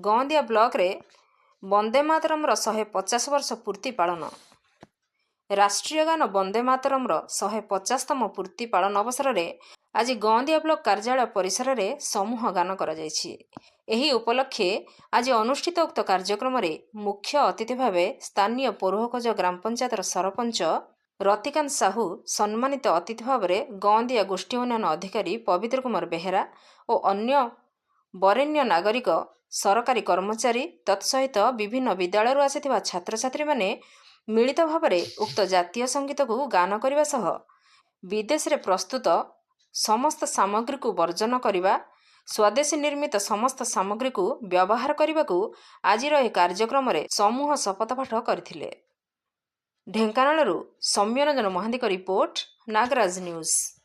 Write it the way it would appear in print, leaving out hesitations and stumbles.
ଗଅଁଦିଆ ବ୍ଲକରେ ବନ୍ଦେ ମାତରମର 150 ବର୍ଷ ପୂର୍ତ୍ତି ପାଳନ। ରାଷ୍ଟ୍ରୀୟ ଗାନ ବନ୍ଦେ ମାତରମର 150ତମ ପୂର୍ତ୍ତି ପାଳନ ଅବସରରେ ଆଜି ଗଅଁଦିଆ ବ୍ଲକ କାର୍ଯ୍ୟାଳୟ ପରିସରରେ ସମୂହ ଗାନ କରାଯାଇଛି। ଏହି ଉପଲକ୍ଷେ ଆଜି ଅନୁଷ୍ଠିତ ଉକ୍ତ କାର୍ଯ୍ୟକ୍ରମରେ ମୁଖ୍ୟ ଅତିଥି ଭାବେ ସ୍ଥାନୀୟ ପୋରୁହକଜ ଗ୍ରାମ ପଞ୍ଚାୟତର ସରପଞ୍ଚ ରତିକାନ୍ତ ସାହୁ, ସମ୍ମାନିତ ଅତିଥି ଭାବରେ ଗଅଁଦିଆ ଗୋଷ୍ଠୀ ଉନ୍ନୟନ ଅଧିକାରୀ ପବିତ୍ର କୁମାର ବେହେରା ଓ ଅନ୍ୟ ବରେଣ୍ୟ ନାଗରିକ, ସରକାରୀ କର୍ମଚାରୀ ତତ୍ସହିତ ବିଭିନ୍ନ ବିଦ୍ୟାଳୟରୁ ଆସିଥିବା ଛାତ୍ରଛାତ୍ରୀମାନେ ମିଳିତ ଭାବରେ ଉକ୍ତ ଜାତୀୟ ସଙ୍ଗୀତକୁ ଗାନ କରିବା ସହ ବିଦେଶରେ ପ୍ରସ୍ତୁତ ସମସ୍ତ ସାମଗ୍ରୀକୁ ବର୍ଜନ କରିବା, ସ୍ୱଦେଶୀ ନିର୍ମିତ ସମସ୍ତ ସାମଗ୍ରୀକୁ ବ୍ୟବହାର କରିବାକୁ ଆଜିର ଏହି କାର୍ଯ୍ୟକ୍ରମରେ ସମୂହ ଶପଥପାଠ କରିଥିଲେ। ଢେଙ୍କାନାଳରୁ ସୌମ୍ୟରଞ୍ଜନ ମହାନ୍ତିଙ୍କ ରିପୋର୍ଟ, ନାଗରାଜ ନ୍ୟୁଜ୍।